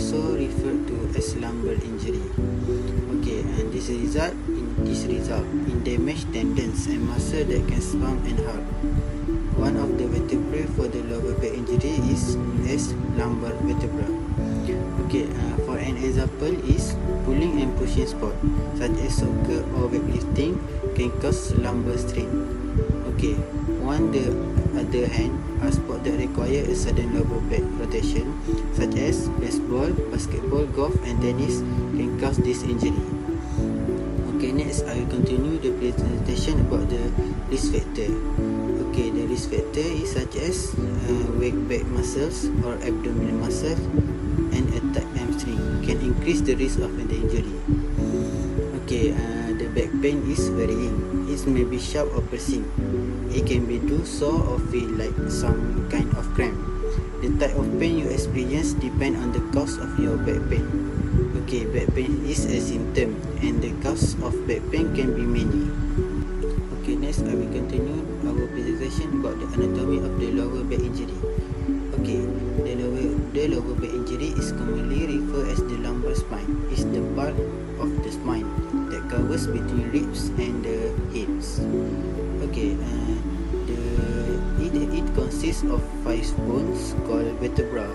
also referred to as lumbar injury. Okay, and this result in damaged tendons and muscle that can swell and hurt. One of the vertebrae for the lower back injury is known as lumbar vertebra. Okay, for an example is pulling and pushing sport such as soccer or weightlifting can cause lumbar strain. Okay, on the other hand, a sport that require a sudden lower back rotation such as baseball, basketball, golf and tennis can cause this injury. Okay, next I will continue the presentation about the risk factor. Okay, the risk factor is such as weak back muscles or abdominal muscles and a tight hamstring can increase the risk of the injury. Okay, the back pain is varying. It may be sharp or pressing. It can be sore or feel like some kind of cramp. The type of pain you experience depends on the cause of your back pain. Okay, back pain is a symptom and the cause of back pain can be many. Okay, next I will continue our presentation about the anatomy of the lower back injury. Okay, the lower back injury is commonly referred as the lumbar spine. It's the part of the spine that covers between ribs and the hips. Okay, it consists of 5 bones called vertebra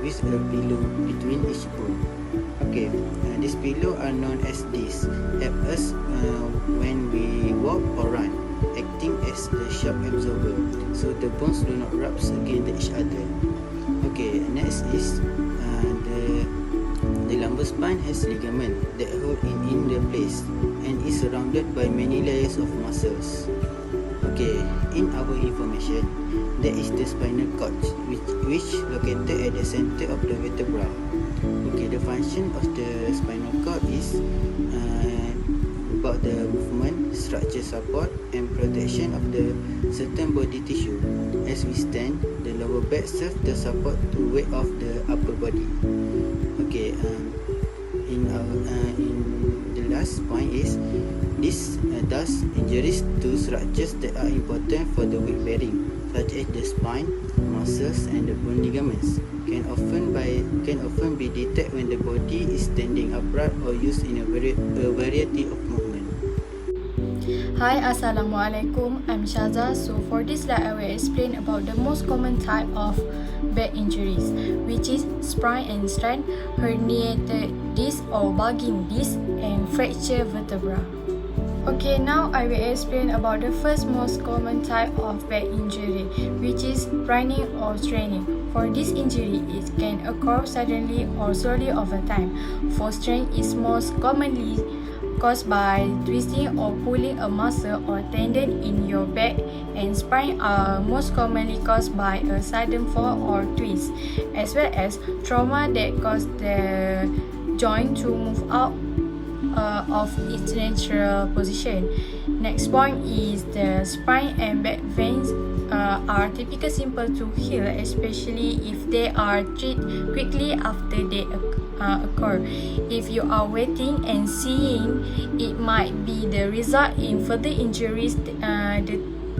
with a pillow between each bone. Okay, these pillows are known as discs, help us when we walk or run, acting as the shock absorber, so the bones do not rub against each other. Okay, next is the lumbar spine has ligament that hold it in the place and is surrounded by many layers of muscles. Okay, in our information, there is the spinal cord which located at the center of the vertebra. Okay, the function of the spinal cord is about the movement, structure support and protection of the certain body tissue. As we stand, the lower back serves the support to weight of the upper body. Okay, in the last point is this thus injuries to structures that are important for the weight bearing, such as the spine, muscles and the bone ligaments, can often be detected when the body is standing upright or used in a variety of movement. Hi, Assalamualaikum. I'm Shaza. So for this slide, I will explain about the most common type of back injuries, which is sprain and strain, herniated disc or bulging disc, and fracture vertebra. Okay, now I will explain about the first most common type of back injury, which is spraining or straining. For this injury, it can occur suddenly or slowly over time. For strain, is most commonly caused by twisting or pulling a muscle or tendon in your back, and sprain are most commonly caused by a sudden fall or twist, as well as trauma that cause the joint to move out of its natural position. Next point is the spine and back veins are typically simple to heal, especially if they are treated quickly after they occur. If you are waiting and seeing, it might be the result in further injuries that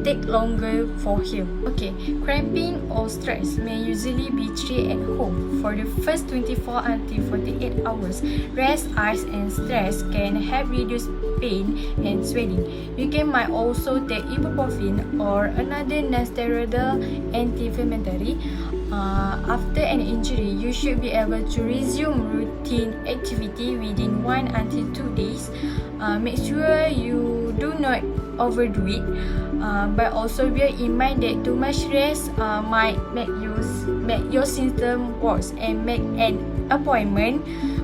take longer for heal. Okay, cramping or stress may usually be treated at home for the first 24 until 48 hours. Rest, ice and stress can help reduce pain and swelling. You might also take ibuprofen or another non-steroidal anti-inflammatory. After an injury, you should be able to resume routine activity within 1 until 2 days. Make sure you do not overdo it, but also bear in mind that too much rest might make your symptom worse, and make an appointment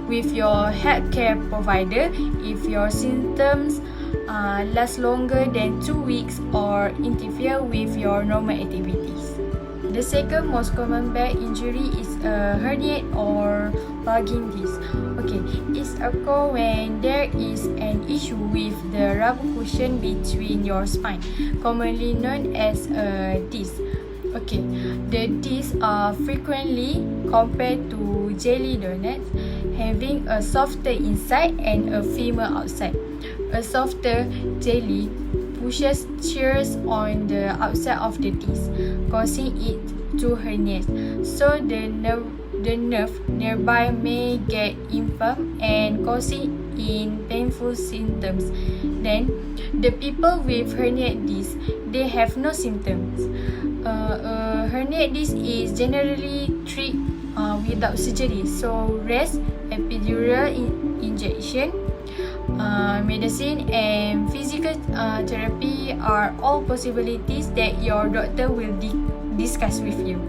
with your healthcare provider if your symptoms last longer than 2 weeks or interfere with your normal activities. The second most common back injury is a herniate or bulging disc. Okay, it occurs when there is an issue with the rubber cushion between your spine, commonly known as a disc. Okay, the discs are frequently compared to jelly donuts, having a softer inside and a firmer outside. A softer jelly pushes shears on the outside of the disc, causing it to herniate. So the the nerve nearby may get inflamed and causing in painful symptoms. Then, the people with herniated disc, they have no symptoms. Herniated disc is generally treated without surgery. So, rest, epidural injection, medicine and physical therapy are all possibilities that your doctor will discuss with you.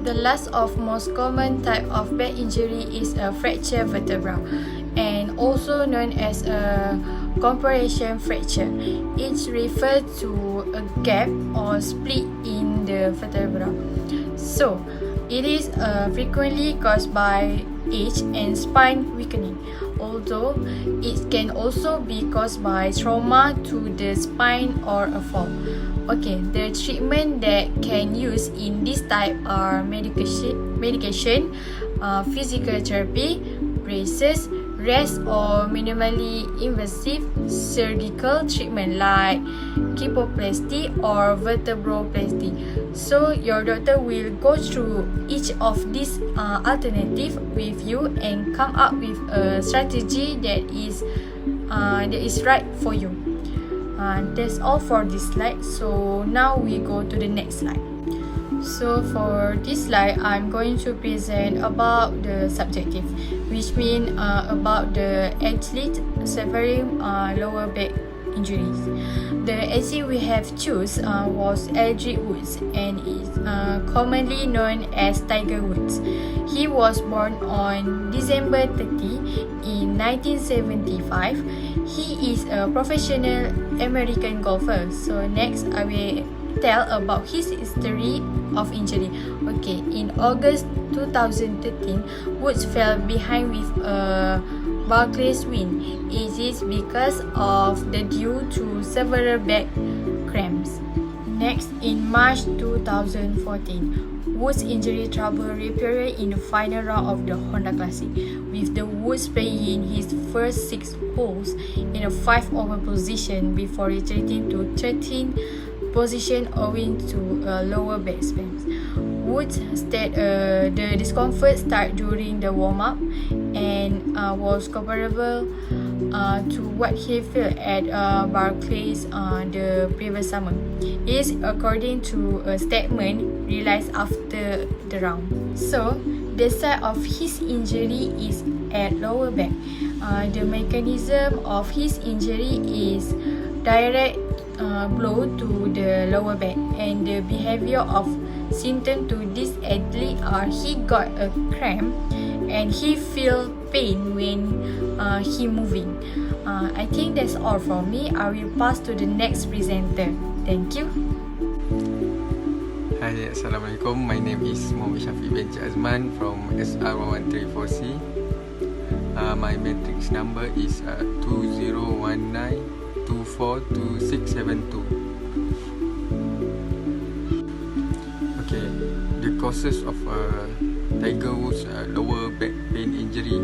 The last of most common type of back injury is a fracture vertebra, and also known as a compression fracture. It refers to a gap or split in the vertebra. So, it is frequently caused by age and spine weakening, although it can also be caused by trauma to the spine or a fall. Okay, the treatment that can use in this type are medication, physical therapy, braces, rest or minimally invasive surgical treatment like kyphoplasty or vertebroplasty. So your doctor will go through each of these alternatives with you and come up with a strategy that is right for you. That's all for this slide. So now we go to the next slide. So for this slide, I'm going to present about the subjective, which means about the athlete suffering lower back injuries. The athlete we have choose was Eldridge Woods and is commonly known as Tiger Woods. He was born on December 30 in 1975. He is a professional American golfer. So next, I will tell about his history of injury. Okay, in August 2013, Woods fell behind with a Barclays win. It is because of the due to several back cramps. Next, in March 2014, Woods' injury trouble reappeared in the final round of the Honda Classic, with the Woods playing his first 6 holes in a 5-over position before retreating to 13th position owing to lower back spasms. Woods said the discomfort started during the warm-up and was comparable to what he felt at Barclays the previous summer. It is according to a statement released after the round. So, the site of his injury is at lower back. The mechanism of his injury is direct blow to the lower back, and the behavior of symptoms to this athlete are he got a cramp and he feel pain when he moving. I think that's all from me. I will pass to the next presenter. Thank you. Hi, Assalamualaikum. My name is Muhammad Shafiq bin Azman from SR134C. My matrix number is 2019242672. Okay, the causes of Tiger Woods lower back pain injury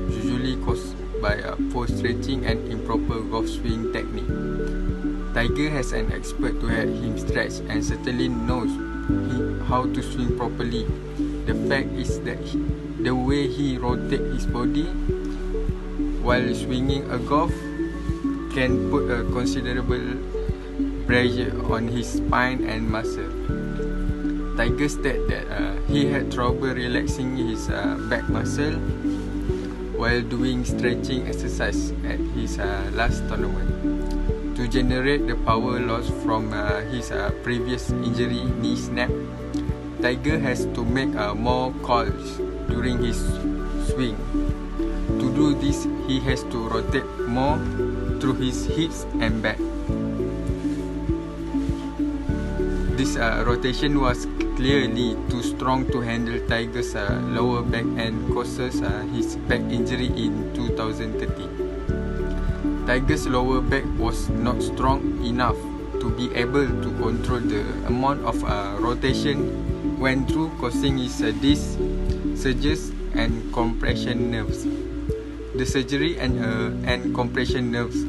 usually caused by poor stretching and improper golf swing technique. Tiger has an expert to help him stretch and certainly knows how to swing properly. The fact is that the way he rotates his body while swinging a golf can put a considerable pressure on his spine and muscle. Tiger stated that he had trouble relaxing his back muscle while doing stretching exercise at his last tournament. To generate the power loss from his previous injury, knee snap, Tiger has to make more calls during his swing. To do this, he has to rotate more through his hips and back. This rotation was clearly too strong to handle Tiger's lower back and causes his back injury in 2013. Tiger's lower back was not strong enough to be able to control the amount of rotation went through, causing his disc surges and compression nerves. The surgery and compression nerves.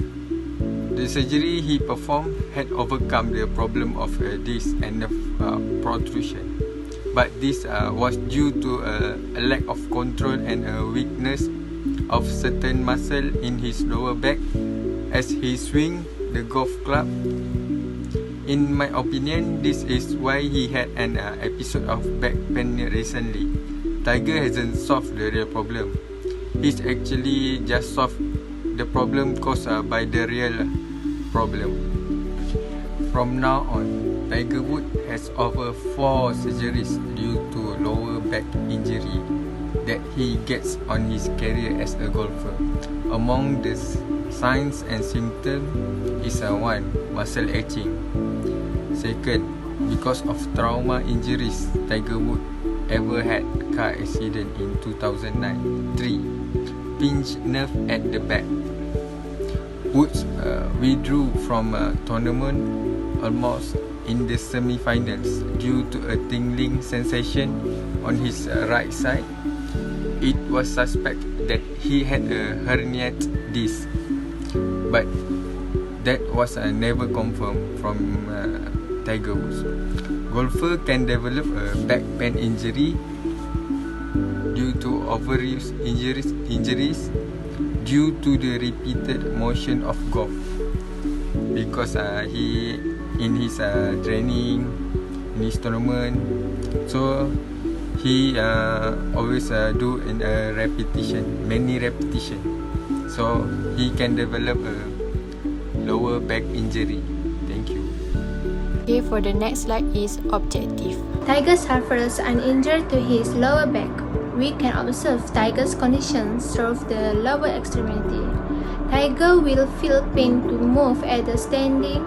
The surgery he performed had overcome the problem of disc and nerve protrusion. but this was due to a lack of control and a weakness of certain muscle in his lower back as he swing the golf club. In my opinion, this is why he had an episode of back pain recently. Tiger hasn't solved the real problem. He's actually just solved the problem caused by the real problem. From now on, Tiger Woods has over 4 surgeries due to lower back injury that he gets on his career as a golfer. Among the signs and symptoms is 1. Muscle aching. 2. Because of trauma injuries Tiger Woods ever had car accident in 2009. 3. Pinched nerve at the back. Woods withdrew from a tournament almost in the semi-finals due to a tingling sensation on his right side. It was suspected that he had a herniated disc, but that was never confirmed from Tiger Woods. Golfer can develop a back pain injury due to overuse injuries due to the repeated motion of golf, because he in his training, in his tournament, so he always do in a many repetition, so he can develop a lower back injury. Thank you. Okay, for the next slide is objective. Tiger suffers an injury to his lower back. We can observe Tiger's condition through the lower extremity. Tiger will feel pain to move either standing,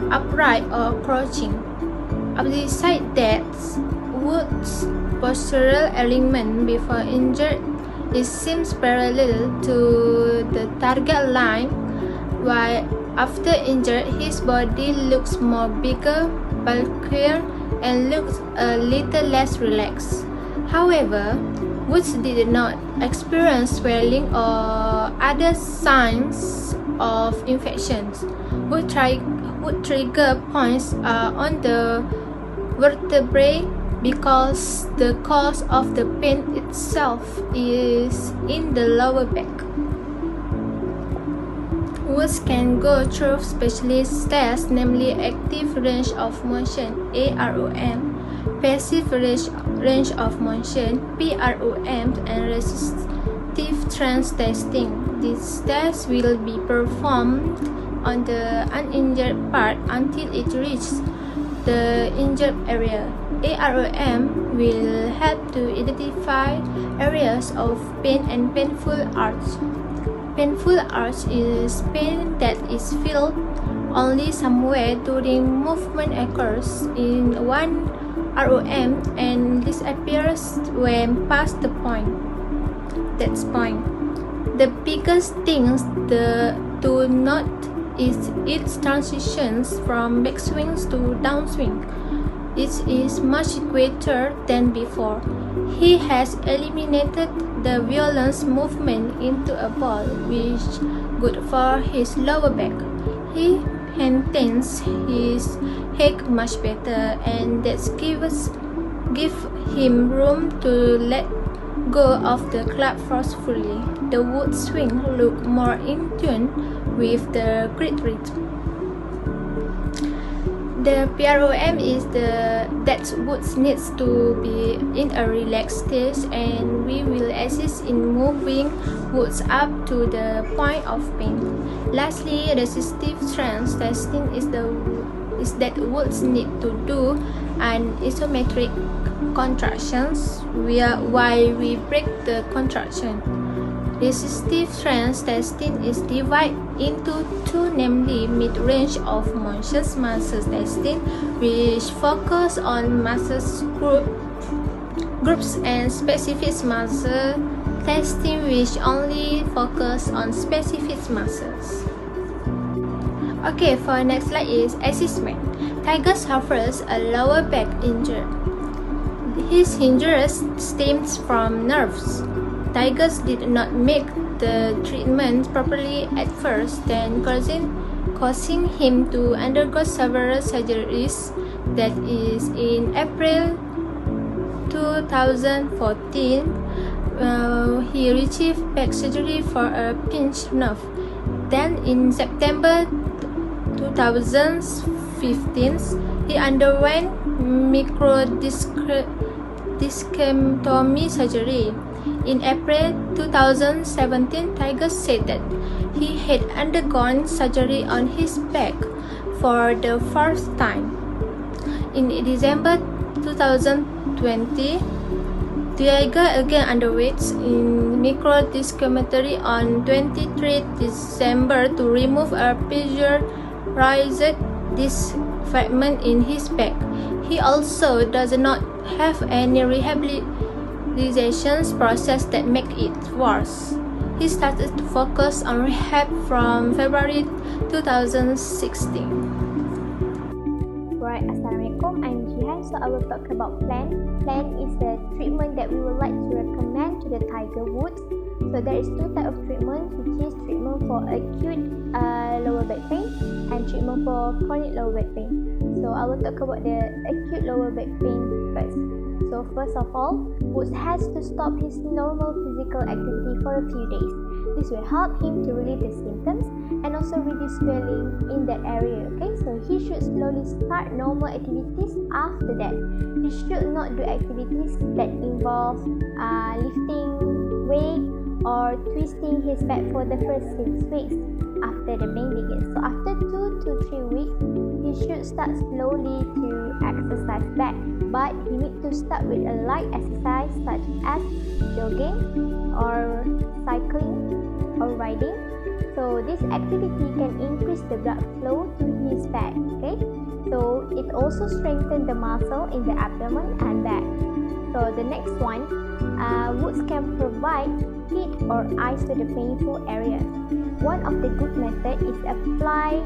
upright or crouching. Besides that, Woods' postural alignment before injury seems parallel to the target line, while after injury his body looks more bigger, bulkier, and looks a little less relaxed. However, Woods did not experience swelling or other signs of infections. Wood trigger points are on the vertebrae because the cause of the pain itself is in the lower back. Woods can go through specialist tests, namely active range of motion (AROM), passive range of motion (PROM), and resistive trance testing. These tests will be performed on the uninjured part until it reaches the injured area. AROM will help to identify areas of pain and painful arch. Painful arch is pain that is felt only somewhere during movement occurs in one ROM and disappears when past the point. That's point. The biggest things to note is its transitions from backswings to downswing. It is much quicker than before. He has eliminated the violence movement into a ball, which is good for his lower back. He maintains his head much better, and that give him room to let go of the club forcefully. The wood swing look more in tune with the grid rhythm. The PROM is that Woods needs to be in a relaxed state, and we will assist in moving Woods up to the point of pain. Lastly, resistive trance testing is that Woods need to do an isometric contractions while we break the contraction. Resistive trance testing is divided into two, namely mid-range of motion muscle testing, which focus on muscle groups, and specific muscle testing, which only focus on specific muscles. Okay, for next slide is assessment. Tiger suffers a lower back injury. His injury stems from nerves. Tigers did not make the treatment properly at first, then causing him to undergo several surgeries. That is, in April 2014, he received back surgery for a pinched nerve. Then in September 2015, he underwent microdiscectomy surgery. In April 2017, Tiger said that he had undergone surgery on his back for the first time. In December 2020, Tiger again underwent microdiscectomy on 23 December to remove a pressurized disc fragment in his back. He also does not have any rehabilitation process that make it worse. He started to focus on rehab from February 2016. Right, Assalamualaikum, I'm Jihan. So I will talk about PLAN. PLAN is the treatment that we would like to recommend to the Tiger Woods. So there is two types of treatment, which is treatment for acute lower back pain and treatment for chronic lower back pain. So I will talk about the acute lower back pain first. So first of all, Woods has to stop his normal physical activity for a few days. This will help him to relieve the symptoms and also reduce swelling in that area. Okay, so he should slowly start normal activities after that. He should not do activities that involve lifting weight or twisting his back for the first 6 weeks after the pain begins. So after 2 to 3 weeks, he should start slowly to exercise back, but he needs to start with a light exercise such as jogging or cycling or riding. So this activity can increase the blood flow to his back. Okay, so it also strengthens the muscle in the abdomen and back. So the next one, Woods can provide heat or ice to the painful area. One of the good methods is apply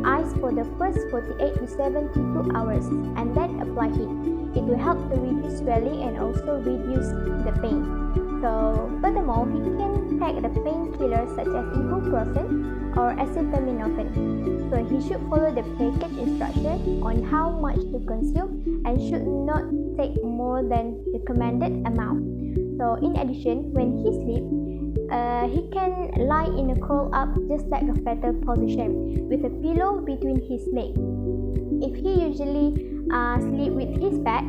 ice for the first 48 to 72 hours and then apply heat. It will help to reduce swelling and also reduce the pain. So furthermore, he can take the painkillers such as ibuprofen or acetaminophen. So he should follow the package instruction on how much to consume and should not take more than recommended amount. So in addition, when he sleeps, he can lie in a curl up just like a fetal position with a pillow between his legs. If he usually sleep with his back,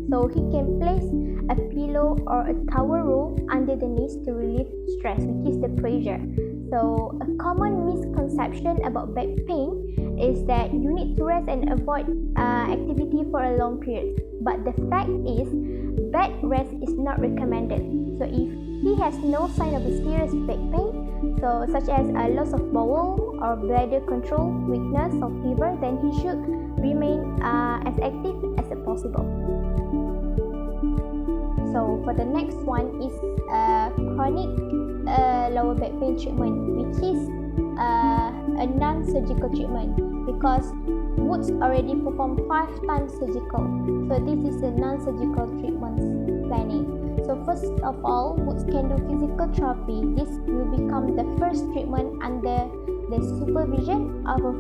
so he can place a pillow or a towel roll under the knees to relieve stress, which is the pressure. So a common misconception about back pain is that you need to rest and avoid activity for a long period. But the fact is, bed rest is not recommended. So if he has no sign of a serious back pain, so such as a loss of bowel or bladder control, weakness or fever, then he should remain as active as possible. So for the next one is chronic lower back pain treatment, which is a non-surgical treatment because Woods already performed 5 times surgical. So this is a non-surgical treatment planning. So first of all, Woods can do physical therapy. This will become the first treatment under the supervision of a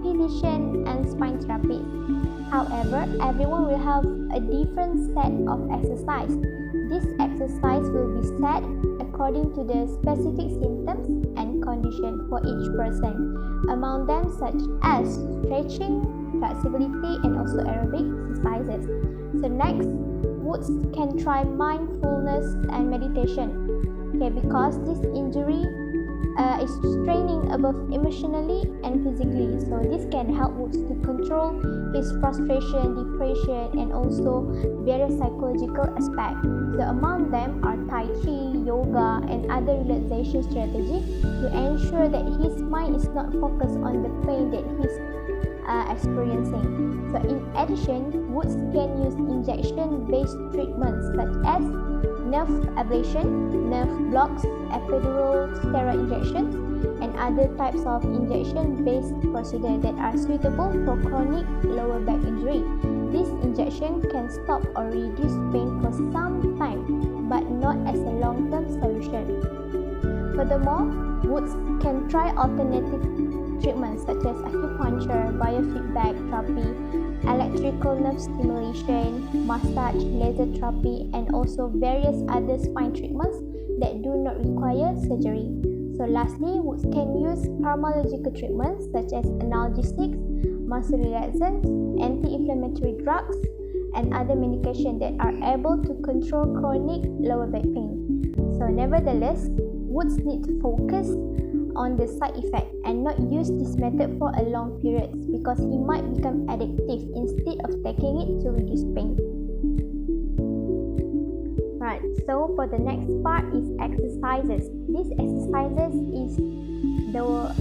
physician and spine therapist. However, everyone will have a different set of exercise. This exercise will be set according to the specific symptoms and condition for each person. Among them such as stretching, flexibility and also aerobic exercises. So next, Woods can try mindfulness and meditation. Okay, because this injury is straining both emotionally and physically. So this can help Woods to control his frustration, depression and also various psychological aspects. So among them are Tai Chi, yoga and other relaxation strategies to ensure that his mind is not focused on the pain that he's experiencing. So in addition, Woods can use injection-based treatments such as nerve ablation, nerve blocks, epidural steroid injections, and other types of injection-based procedures that are suitable for chronic lower back injury. This injection can stop or reduce pain for some time, but not as a long-term solution. Furthermore, Woods can try alternative treatments such as acupuncture, biofeedback therapy, electrical nerve stimulation, massage, laser therapy, and also various other spine treatments that do not require surgery. So lastly, Woods can use pharmacological treatments such as analgesics, muscle relaxants, anti-inflammatory drugs, and other medication that are able to control chronic lower back pain. So nevertheless, Woods need to focus on the side effect and not use this method for a long period because he might become addictive instead of taking it to reduce pain. Right, so for the next part is exercises. These exercises is the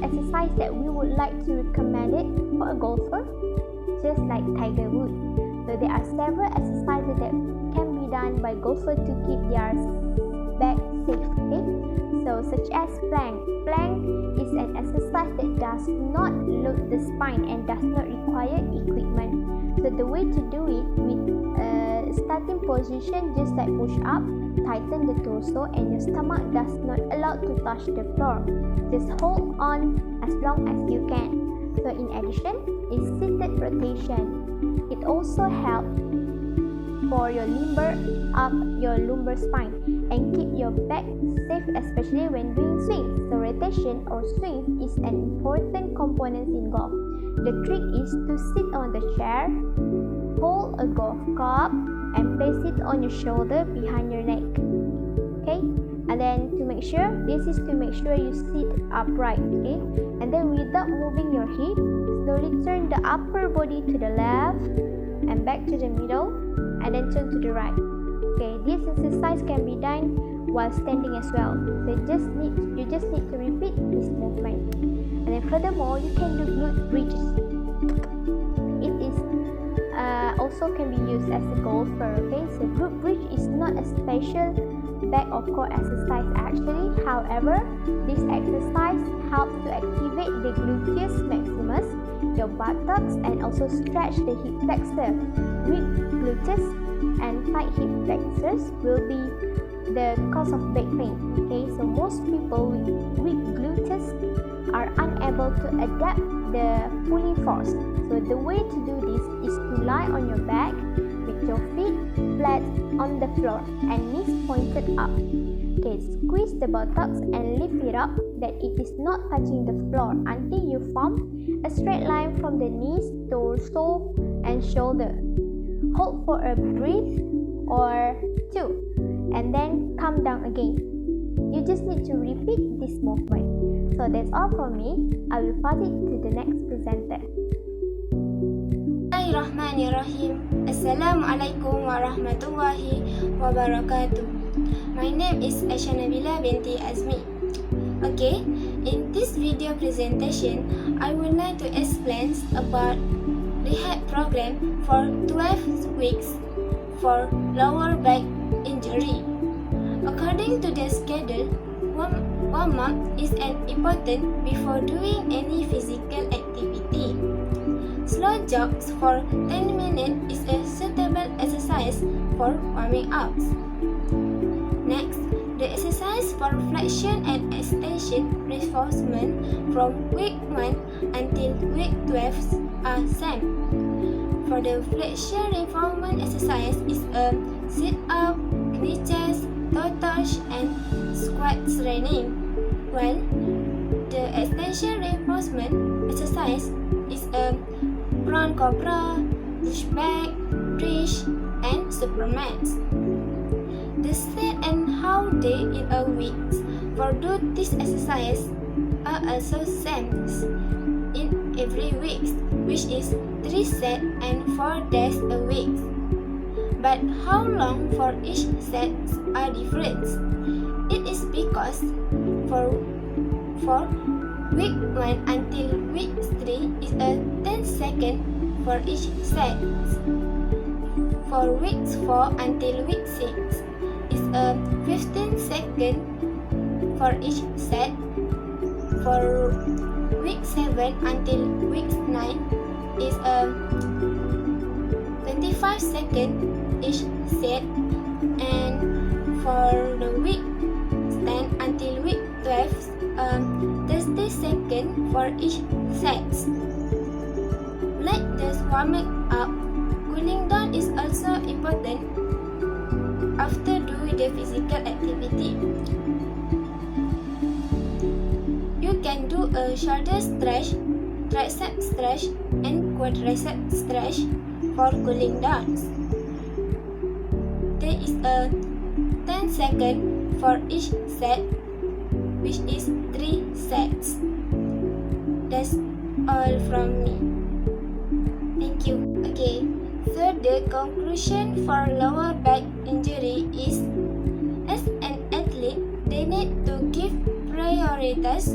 exercise that we would like to recommend it for a golfer, just like Tiger Woods. So there are several exercises that can be done by golfers to keep their back safe. Okay? So such as plank. Plank is an exercise that does not load the spine and does not require equipment. So the way to do it with starting position, just like push up, tighten the torso and your stomach does not allow to touch the floor. Just hold on as long as you can. So in addition, is seated rotation. It also helps for your lumbar spine and keep your back safe, especially when doing swings. So rotation or swing is an important component in golf. The trick is to sit on the chair, hold a golf club, and place it on your shoulder behind your neck. Okay, and then to make sure you sit upright. Okay, and then without moving your hip, slowly turn the upper body to the left and back to the middle, and then turn to the right. Okay, this exercise can be done while standing as well. So you just need to repeat this movement. And then furthermore, you can do glute bridges. It is also can be used as a golfer. Okay, so glute bridge is not a special back or core exercise actually. However, this exercise helps to activate the gluteus maximus, your buttocks, and also stretch the hip flexor. Weak gluteus and tight hip flexors will be the cause of back pain. Okay, so most people with weak gluteus are unable to adapt the pulling force. So the way to do this is to lie on your back with your feet flat on the floor and knees pointed up. Okay, squeeze the buttocks and lift it up that it is not touching the floor until you form a straight line from the knees, torso, and shoulder. Hold for a breath or two and then come down again. You just need to repeat this movement. So that's all from me. I will pass it to the next presenter. Bismillahirrahmanirrahim. Assalamualaikum warahmatullahi wabarakatuh. My name is Aisha Nabila binti Azmi. Okay, in this video presentation, I would like to explain about rehab program for 12 weeks for lower back injury. According to the schedule, one month is an important before doing any physical activity. Slow jogs for 10 minutes is a suitable exercise for warming up. Next, the exercise for flexion and extension reinforcement from week 1 until week 12 are same. For the flexion reinforcement exercise is a sit-up, knee chest, toe touch, and squat training. While the extension reinforcement exercise is a front cobra, pushback, bridge, and supermans. The set and how they in a week for do this exercise are also same in every week, which is 3 sets and 4 days a week. But how long for each set are different. It is because for week 1 until week 3 is a 10 seconds for each set. For week 4 until week 6 is a 15 seconds for each set. For week 7 until week 9 is a 25 seconds each set, and for the week 10 until week 12 30 seconds for each set. Like the squat warming up, cooling down is also important after doing the physical activity. You can do a shoulder stretch, tricep stretch, and quadricep stretch for cooling down. There is a 10 seconds for each set, which is 3 sets. That's all from me. Thank you. Okay, so the conclusion for lower back injury is, as an athlete, they need to give priorities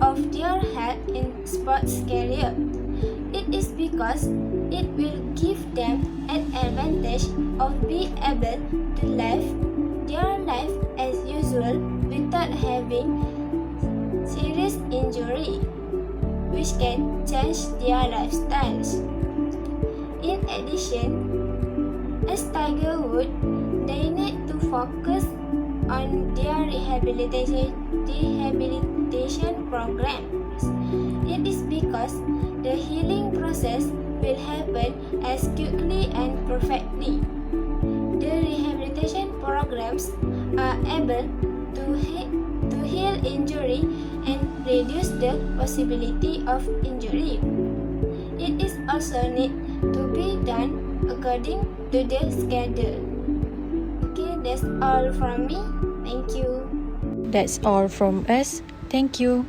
of their health in sports career. It is because it will give them an advantage of being able to live their life as usual without having serious injury, which can change their lifestyles. In addition, as Tiger Woods, they need to focus on their rehabilitation programs. It is because the healing process will happen as quickly and perfectly. The rehabilitation programs are able to heal injury and reduce the possibility of injury. It is also need to be done according to the schedule. Okay, that's all from me. Thank you. That's all from us. Thank you.